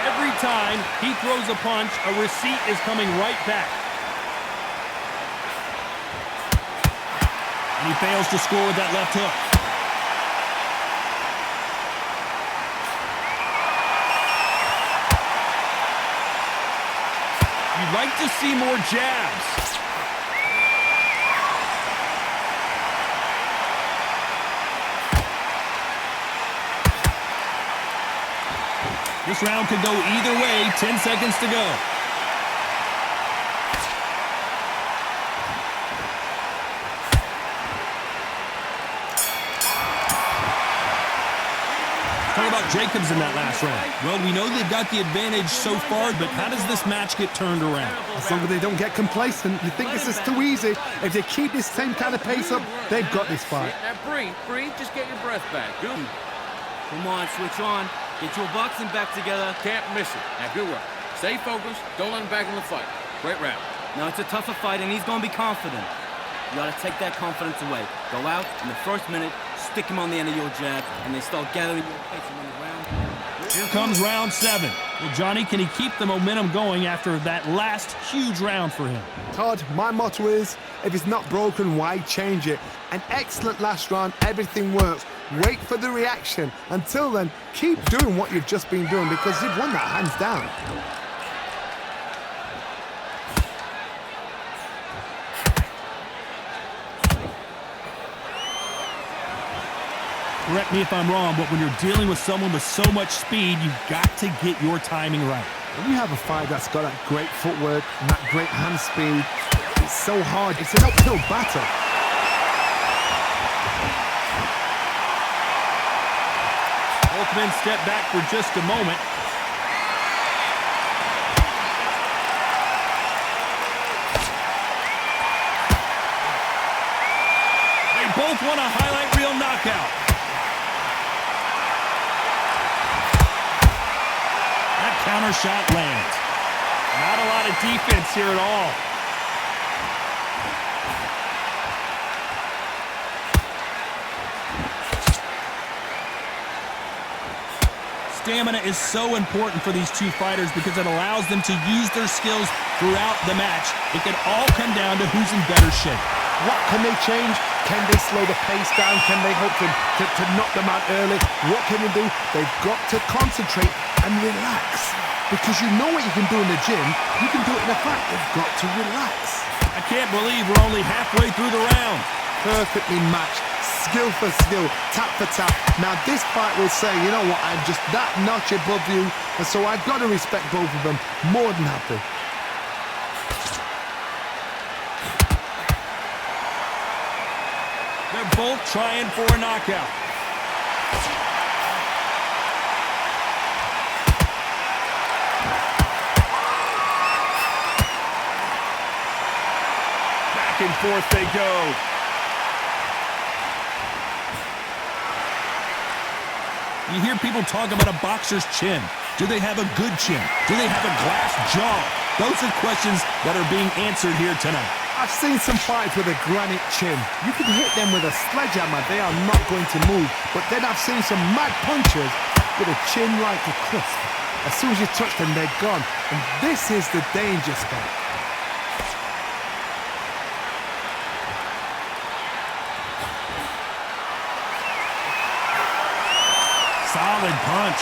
Every time he throws a punch, a receipt is coming right back. And he fails to score with that left hook. You'd like to see more jabs. This round could go either way. 10 seconds to go. Talk about Jacobs in that last round. Well, we know they've got the advantage so far, but how does this match get turned around? As long as they don't get complacent, you think this is too easy. If they keep this same kind of pace up, they've got this fight. Now breathe, just get your breath back. Good. Come on, switch on. Get your boxing back together. Can't miss it. Now, good work. Stay focused. Don't let him back in the fight. Great round. Now, it's a tougher fight, and he's going to be confident. You got to take that confidence away. Go out in the first minute, stick him on the end of your jab, and they start gathering your pace and win the round. Here comes round 7. Well, Johnny, can he keep the momentum going after that last huge round for him? Todd, my motto is, if it's not broken, why change it? An excellent last round, everything works. Wait for the reaction. Until then, keep doing what you've just been doing because you've won that hands down. correct me if I'm wrong, but when you're dealing with someone with so much speed, you've got to get your timing right. When you have a fight that's got that great footwork and that great hand speed, it's so hard. It's an uphill battle. Both men step back for just a moment. They both want a highlight reel knockout. That counter shot lands. Not a lot of defense here at all. Stamina is so important for these two fighters because it allows them to use their skills throughout the match. It can all come down to who's in better shape. What can they change? Can they slow the pace down? Can they hope to knock them out early? What can they do? They've got to concentrate and relax. Because you know what you can do in the gym, you can do it in a fight. They've got to relax. I can't believe we're only halfway through the round. Perfectly matched, skill for skill, tap for tap. Now this fight will say, you know what, I'm just that notch above you, and so I've got to respect both of them. More than happy. They're both trying for a knockout. Back and forth they go. You hear people talk about a boxer's chin. Do they have a good chin? Do they have a glass jaw? Those are questions that are being answered here tonight. I've seen some fights with a granite chin. You can hit them with a sledgehammer, they are not going to move. But then I've seen some mad punchers with a chin like a crisp. As soon as you touch them, they're gone. And this is the danger spot. Solid punch.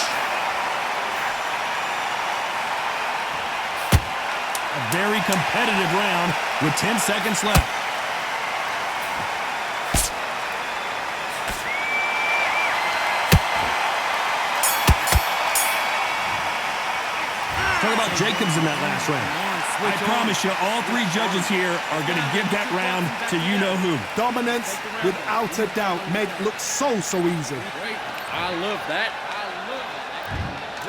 A very competitive round with 10 seconds left. Talk about Jacobs in that last round. I promise you, all three judges here are going to give that round to you-know-who. Dominance, without a doubt, made it look so easy. I love that.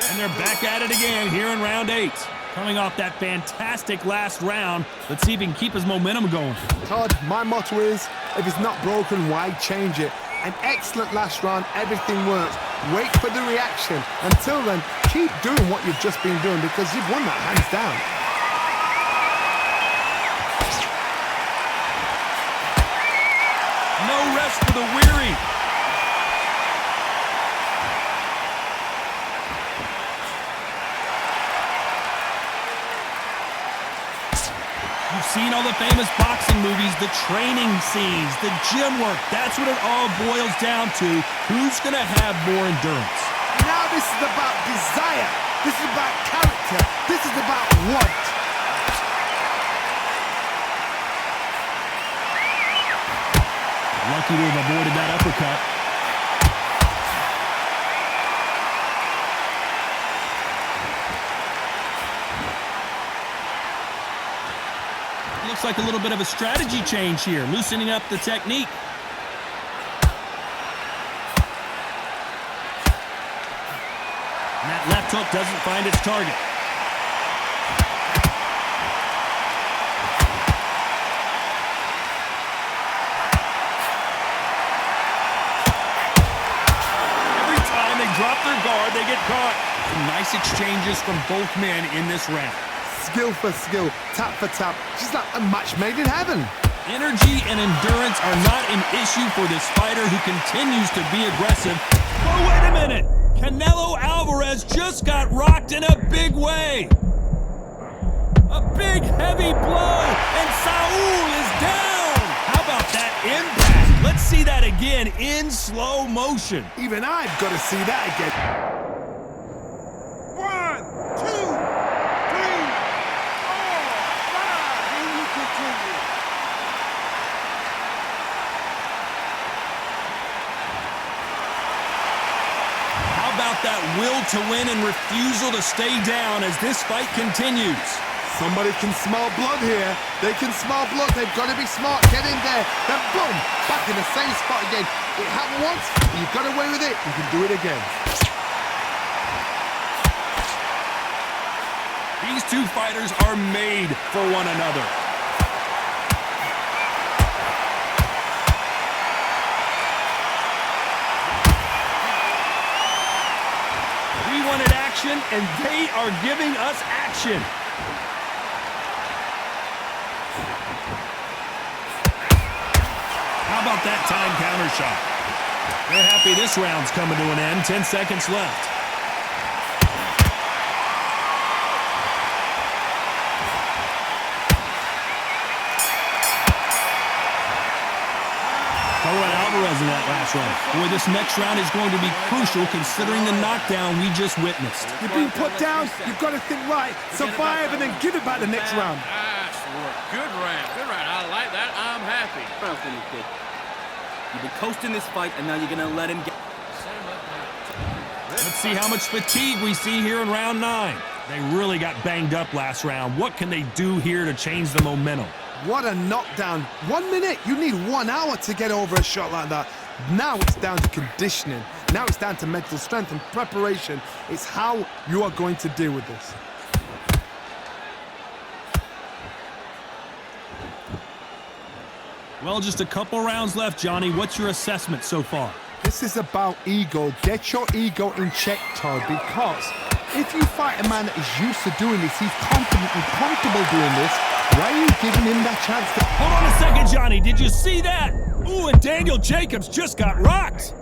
And they're back at it again here in round 8. Coming off that fantastic last round, let's see if he can keep his momentum going. Todd, my motto is, if it's not broken, why change it? An excellent last round, everything works. Wait for the reaction. Until then, keep doing what you've just been doing because you've won that hands down. No rest for the weary. You've seen all the famous boxing movies, the training scenes, the gym work. That's what it all boils down to. Who's going to have more endurance? Now this is about desire. This is about character. This is about want. Lucky to have avoided that uppercut. Looks like a little bit of a strategy change here, loosening up the technique. And that left hook doesn't find its target. Every time they drop their guard, they get caught. Some nice exchanges from both men in this round. Skill for skill, tap for tap, just like a match made in heaven. Energy and endurance are not an issue for this fighter who continues to be aggressive. But wait a minute! Canelo Alvarez just got rocked in a big way. A big, heavy blow, and Saul is down. How about that impact? Let's see that again in slow motion. Even I've got to see that again. 1, 2, 3, 4, 5. And we continue. that will to win and refusal to stay down as this fight continues. Somebody can smell blood here. They can smell blood. They've got to be smart. Get in there. Then boom, back in the same spot again. It happened once. You got away with it. You can do it again. These two fighters are made for one another. We wanted action, and they are giving us action. How about that time counter shot? They're happy this round's coming to an end. 10 seconds left. Alvarez in that last round. Boy, this next round is going to be crucial considering the knockdown we just witnessed. You're being put down, you've got to think right, survive, and then give it back the next round. Nice work. Good round. Good round. I like that. I'm happy. Round for you, kid. You've been coasting this fight, and now you're going to let him get... Let's see how much fatigue we see here in round 9. They really got banged up last round. What can they do here to change the momentum? What a knockdown. 1 minute, you need 1 hour to get over a shot like that. Now it's down to conditioning. Now it's down to mental strength and preparation. It's how you are going to deal with this. Well, just a couple rounds left, Johnny. What's your assessment so far? This is about ego. Get your ego in check, Todd, because if you fight a man that is used to doing this, he's confident and comfortable doing this, why are you giving him that chance to... Hold on a second, Johnny. Did you see that? Ooh, and Daniel Jacobs just got rocked.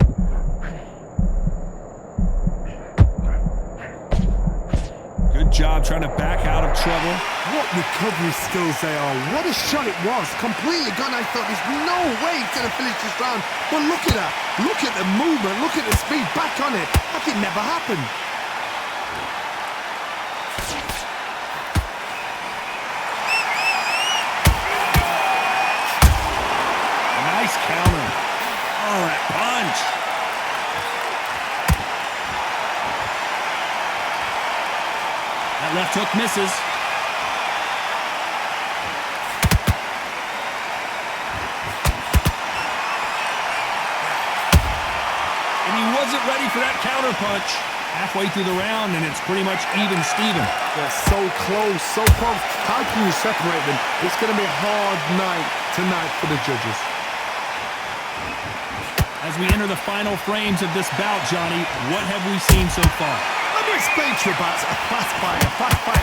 Good job trying to back out of trouble. What recovery skills they are. What a shot it was. Completely gone. I thought there's no way he's going to finish this round. But look at that. Look at the movement. Look at the speed. Back on it. Like it never happened. Nice counter. Oh, that punch. That left hook misses. And he wasn't ready for that counter punch. Halfway through the round, and it's pretty much even Steven. They're so close, so close. How can you separate them? It's going to be a hard night tonight for the judges. As we enter the final frames of this bout, Johnny, what have we seen so far? Let me explain to you about a fast fighter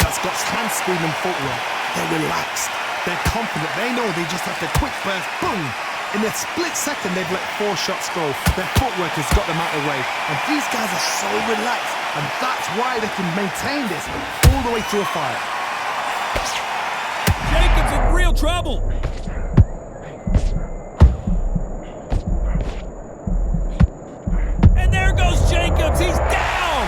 that's got hand speed and footwork. They're relaxed, they're confident, they know they just have to quick burst, boom! In a split second, they've let 4 shots go. Their footwork has got them out of the way. And these guys are so relaxed, and that's why they can maintain this all the way through a fight. Jacobs in real trouble! Jacobs, he's down!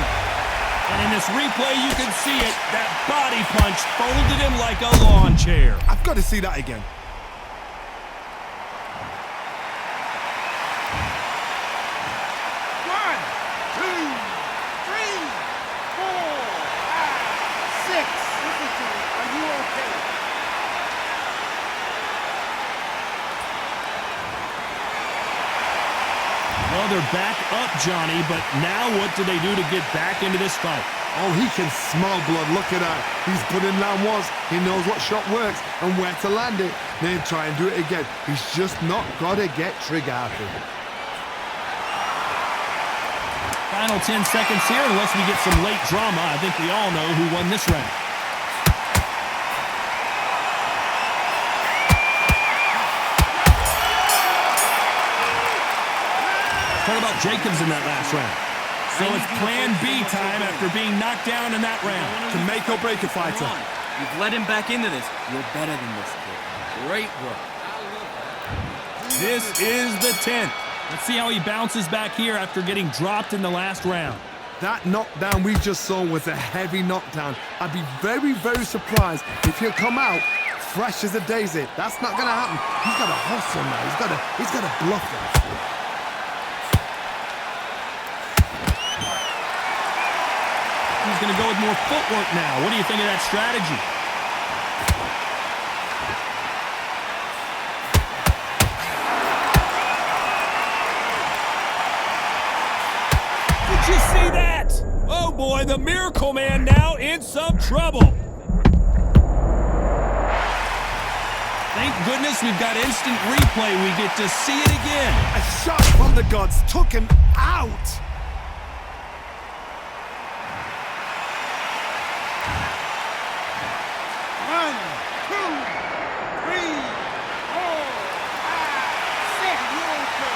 And in this replay, you can see it. That body punch folded him like a lawn chair. I've got to see that again. One, two, three, 4, 5, 6. Listen to me. Are you okay? Well, they're back up, Johnny, but now what do they do to get back into this fight? Oh, he can smell blood. Look at that. He's put in down once. He knows what shot works and where to land it. Then try and do it again. He's just not got to get trigger happy. Final 10 seconds here, unless we get some late drama. I think we all know who won this round. What about Jacobs in that last round? So it's plan B time after being knocked down in that round. To make or break a fighter. You've let him back into this. You're better than this, kid. Great work. This is the 10th. Let's see how he bounces back here after getting dropped in the last round. That knockdown we just saw was a heavy knockdown. I'd be very, very surprised if he'll come out fresh as a daisy. That's not going to happen. He's got to hustle now. He's got to bluff him. going to go with more footwork now. What do you think of that strategy? Did you see that? Oh boy, the Miracle Man now in some trouble. Thank goodness we've got instant replay. We get to see it again. A shot from the gods took him out. One, two, three, four, five, six. You okay?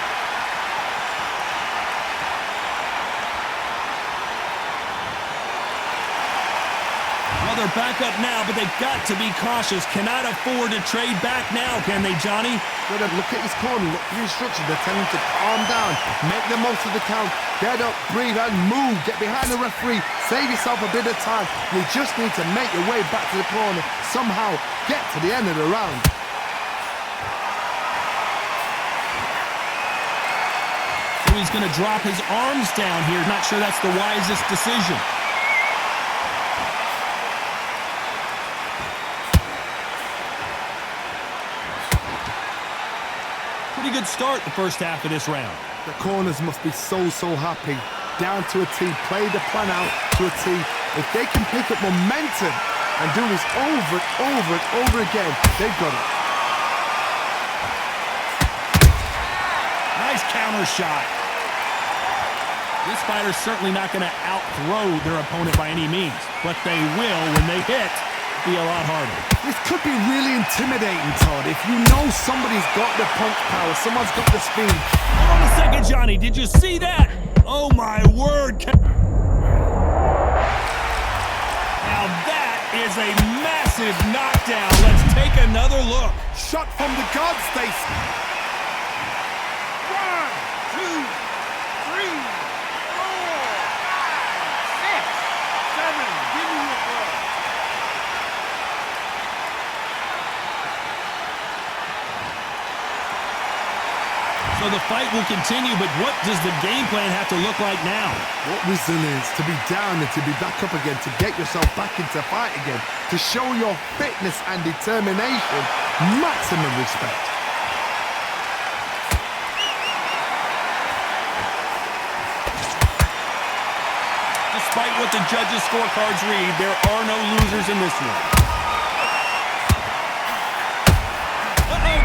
Well, they're back up now, but they've got to be cautious. Cannot afford to trade back now, can they, Johnny? Gotta look at his corner, look for the instructions. They're telling him to calm down, make the most of the count, get up, breathe, and move. Get behind the referee, save yourself a bit of time. You just need to make your way back to the corner, somehow get to the end of the round. So he's going to drop his arms down here. Not sure that's the wisest decision. Pretty good start the first half of this round. The corners must be so happy. Down to a T, play the plan out to a T. If they can pick up momentum and do this over and over again, they've got it. Nice counter shot. This fighter's certainly not going to out-throw their opponent by any means, but they will, when they hit, be a lot harder. This could be really intimidating, Todd. If you know somebody's got the punch power, someone's got the speed. Hold on a second, Johnny. Did you see that? Oh, my word. Now that is a massive knockdown. Let's take another look. Shot from the gods, Stacy. 1, 2, 3, 4, 5, 6, 7. Give me your blood. So the fight will continue, but what does the game plan have to look like now? What resilience to be down and to be back up again, to get yourself back into fight again, to show your fitness and determination. Maximum respect. Despite what the judges' scorecards read, there are no losers in this one.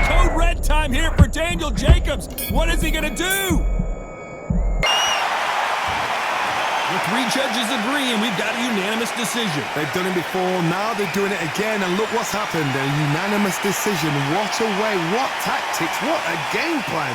Code red time here for Daniel Jacobs. What is he going to do? The three judges agree, and we've got a unanimous decision. They've done it before, now they're doing it again, and look what's happened. A unanimous decision. What a way, what tactics, what a game plan.